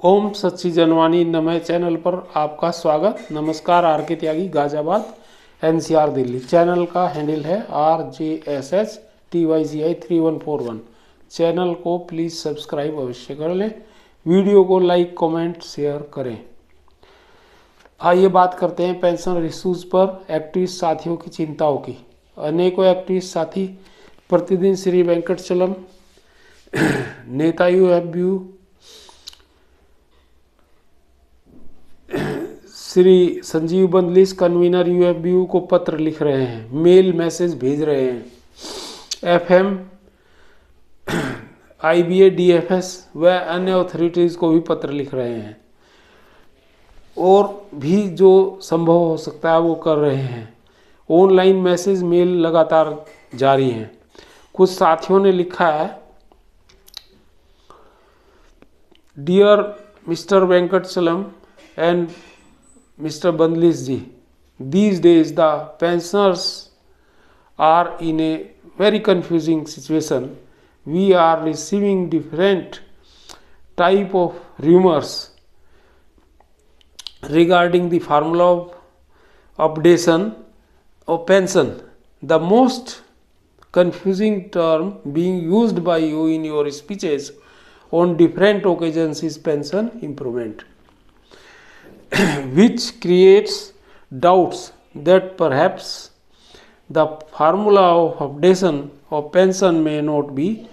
ओम सच्ची जनवाणी नमः चैनल पर आपका स्वागत। नमस्कार। आर के त्यागी, गाजियाबाद, एनसीआर, दिल्ली। चैनल का हैंडल है RJSHTYGI3141। चैनल को प्लीज़ सब्सक्राइब अवश्य कर लें। वीडियो को लाइक, कमेंट, शेयर करें। आइए बात करते हैं पेंशन इश्यूज पर एक्टिविस्ट साथियों की चिंताओं की। अनेकों एक्टिविस्ट साथी प्रतिदिन श्री वेंकटचलम, नेता UFBU, Shri Sanjeev Bandlish, convener UFBU को पत्र लिख रहे हैं, मेल मैसेज भेज रहे हैं। एफएम, आईबीए, डीएफएस व अन्य अथॉरिटीज़ को भी पत्र लिख रहे हैं और भी जो संभव हो सकता है वो कर रहे हैं। ऑनलाइन मैसेज, मेल लगातार जारी हैं। कुछ साथियों ने लिखा है, dear mister Venkatachalam and Mr. Bandlis ji, these days the pensioners are in a very confusing situation. We are receiving different type of rumors regarding the formula of updation of pension. The most confusing term being used by you in your speeches on different occasions is pension improvement, which creates doubts that perhaps the formula of updation of pension may not be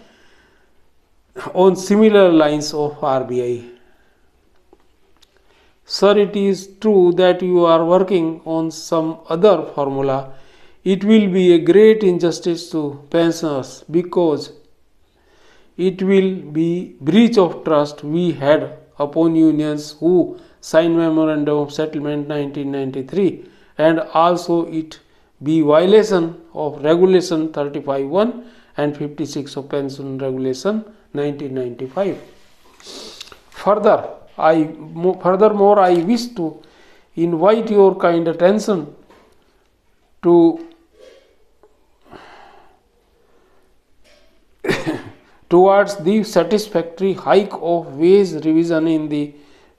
on similar lines of RBI. Sir, it is true that you are working on some other formula. It will be a great injustice to pensioners because it will be breach of trust we had upon unions who signed Memorandum of Settlement 1993, and also it be violation of Regulation 35(1) and 56 of Pension Regulation 1995. Furthermore, I wish to invite your kind attention to towards the satisfactory hike of wage revision in the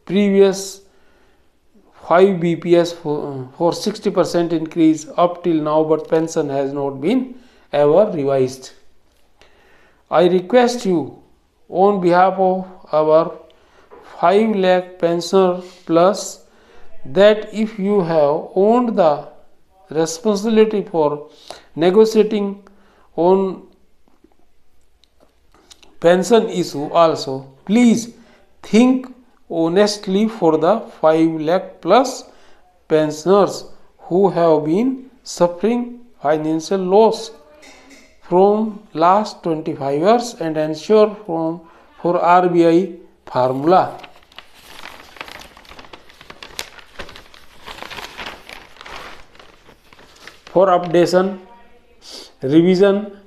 previous 5 BPS for 60% increase up till now, but pension has not been ever revised. I request you on behalf of our 5 lakh pensioner plus that if you have owned the responsibility for negotiating on pension issue also, please think honestly for the 5 lakh plus pensioners who have been suffering financial loss from last 25 years and ensure for RBI formula. For updation, revision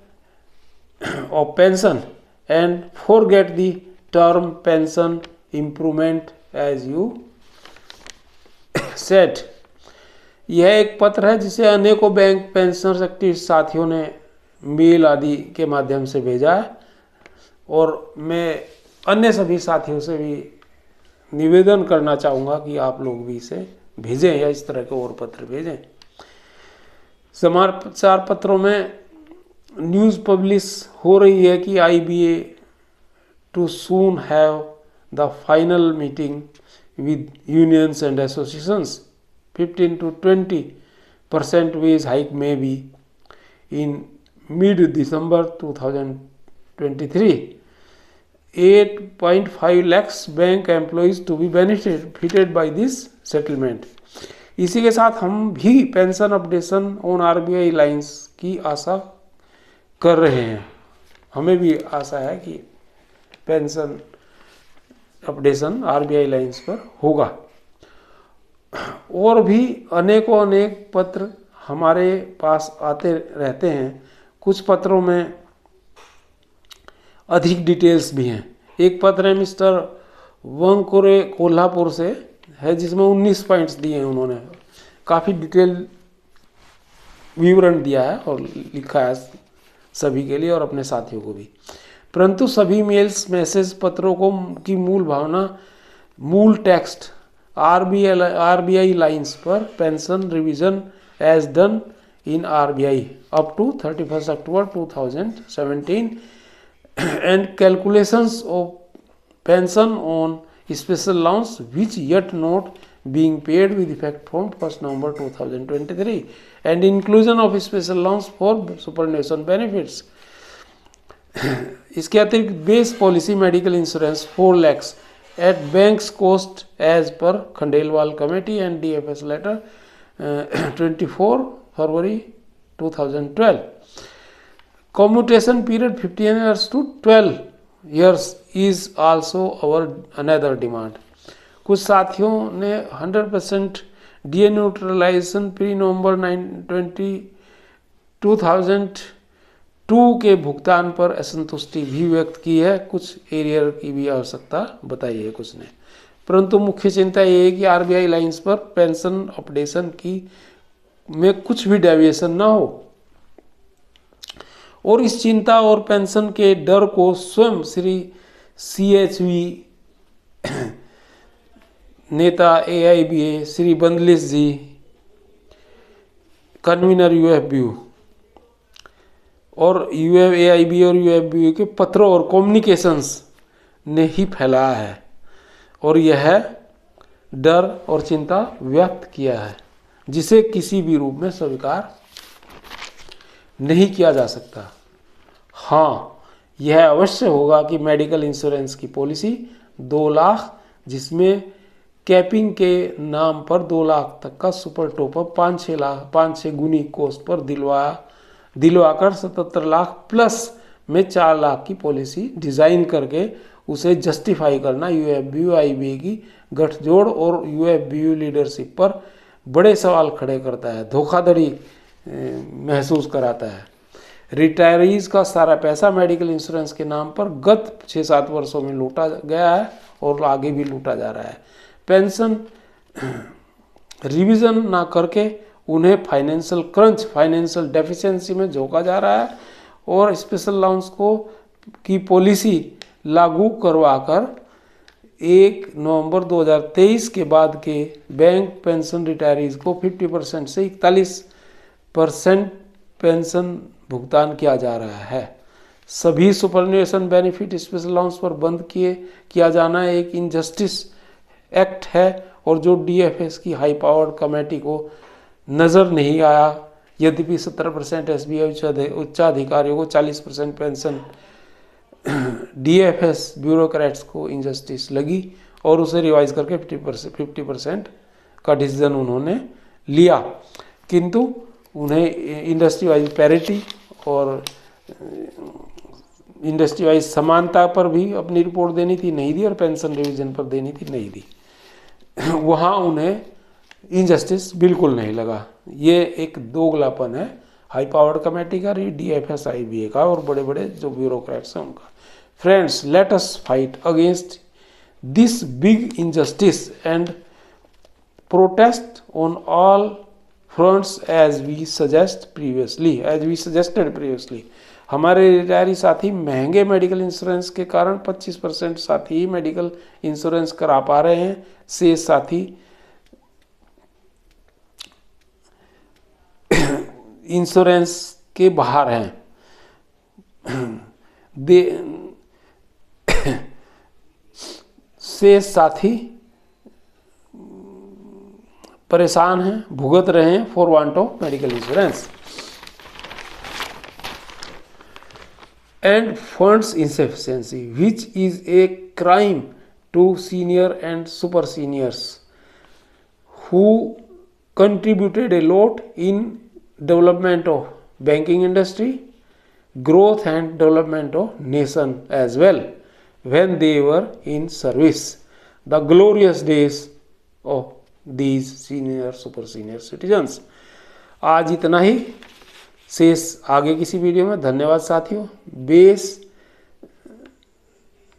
of pension and forget the term pension improvement as you said. यह एक पत्र है जिसे अनेकों bank pensioners activist साथियों ने mail आदि के माध्यम से भेजा है और मैं अन्य सभी साथियों से भी निवेदन करना चाहूँगा कि आप लोग भी इसे भेजें या इस तरह के और पत्र भेजें। समाचार पत्रों में न्यूज़ पब्लिश हो रही है कि IBA to soon have the final meeting with unions and associations. 15 to 20% wage hike may be in mid-December 2023. 8.5 lakhs bank employees to be benefited by this settlement. इसी के साथ हम भी pension updation on RBI lines की आशा कर रहे हैं। हमें भी आशा है कि पेंशन अपडेशन RBI लाइन्स पर होगा। और भी अनेकों अनेक पत्र हमारे पास आते रहते हैं। कुछ पत्रों में अधिक डिटेल्स भी हैं। एक पत्र है मिस्टर वंकुरे कोल्हापुर से है जिसमें 19 पॉइंट्स दिए हैं। उन्होंने काफ़ी डिटेल विवरण दिया है और लिखा है सभी के लिए और अपने साथियों को भी। परंतु सभी मेल्स, मैसेज, पत्रों को की मूल भावना मूल टेक्स्ट आरबीआई लाइन्स पर pension revision as done in RBI up to 31st October 2017 and calculations of pension on special loans which yet not being paid with effect from 1st November 2023 and inclusion of special loans for superannuation benefits. इसके अतिरिक्त base policy medical insurance 4 lakhs at bank's cost as per Khandelwal committee and DFS letter 24 February 2012. Commutation period 15 years to 12 years is also our another demand. कुछ साथियों ने 100% DA neutralisation pre नवंबर 2002 के भुगतान पर असंतुष्टि भी व्यक्त की है। कुछ एरियर की भी आवश्यकता बताई है कुछ ने, परंतु मुख्य चिंता ये है कि आरबीआई लाइन्स पर पेंशन अपडेशन की में कुछ भी डेविएशन ना हो और इस चिंता और पेंशन के डर को स्वयं श्री CHV नेता AIBA श्री बंदलिश जी कन्वीनर UFBU और AIBA और UFBU के पत्रों और कम्युनिकेशंस ने ही फैलाया है और यह डर और चिंता व्यक्त किया है जिसे किसी भी रूप में स्वीकार नहीं किया जा सकता। हाँ, यह अवश्य होगा कि मेडिकल इंश्योरेंस की पॉलिसी 2 लाख जिसमें कैपिंग के नाम पर 2 लाख तक का सुपर टॉपअप 5-6 गुनी कोस्ट पर दिलवाकर 77 लाख प्लस में 4 लाख की पॉलिसी डिजाइन करके उसे जस्टिफाई करना UFBU IBA की गठजोड़ और UFBU लीडरशिप पर बड़े सवाल खड़े करता है, धोखाधड़ी महसूस कराता है। रिटायरीज का सारा पैसा मेडिकल इंश्योरेंस के नाम पर गत 6-7 वर्षों में लूटा गया है और आगे भी लूटा जा रहा है। पेंशन रिवीजन ना करके उन्हें फाइनेंशियल क्रंच, फाइनेंशियल डेफिशिएंसी में झोंका जा रहा है और स्पेशल अलाउंस की पॉलिसी लागू करवाकर 1 नवंबर 2023 के बाद के बैंक पेंशन रिटायरीज को 50% से 41% पेंशन भुगतान किया जा रहा है। सभी सुपरन्यूएशन बेनिफिट स्पेशल अलाउंस पर बंद किया जाना एक इनजस्टिस एक्ट है और जो DFS की हाई पावर्ड कमेटी को नज़र नहीं आया। यद्यपि 17% SBI उच्चाधिकारियों को 40% पेंशन DFS ब्यूरोक्रेट्स को इनजस्टिस लगी और उसे रिवाइज करके 50% का डिसीजन उन्होंने लिया, किंतु उन्हें इंडस्ट्री वाइज पैरिटी और इंडस्ट्री वाइज समानता पर भी अपनी रिपोर्ट देनी थी, नहीं दी, और पेंशन रिवीजन पर देनी थी, नहीं दी। वहाँ उन्हें इनजस्टिस बिल्कुल नहीं लगा। ये एक दोगलापन है हाई पावर्ड कमेटी का, DFS IBA का और बड़े बड़े जो ब्यूरोक्रेट्स हैं उनका। Friends, let us fight against this big injustice and protest on all fronts as we suggested previously। हमारे रिटायरी साथी महंगे मेडिकल इंश्योरेंस के कारण 25% साथी ही मेडिकल इंश्योरेंस करा पा रहे हैं, शेष साथी इंश्योरेंस के बाहर हैं। शेष साथी परेशान हैं, भुगत रहे हैं for want of medical insurance end funds insufficiency which is a crime to senior and super seniors who contributed a lot in development of banking industry, growth and development of nation as well when they were in service, the glorious days of these senior super senior citizens। आज इतना ही, शेष आगे किसी video में। धन्यवाद साथियों। Base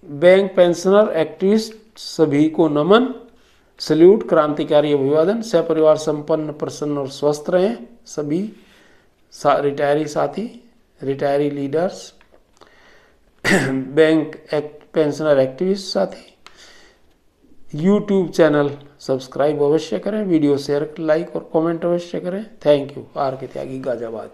bank pensioner activist सभी को नमन, सल्यूट, क्रांतिकारी अभिवादन। सपरिवार संपन्न, प्रसन्न और स्वस्थ रहें सभी रिटायरी साथी, retiree leaders, bank pensioner activist साथी। यूट्यूब चैनल सब्सक्राइब अवश्य करें, वीडियो शेयर, लाइक और कमेंट अवश्य करें। Thank you. आर के त्यागी, गाजियाबाद।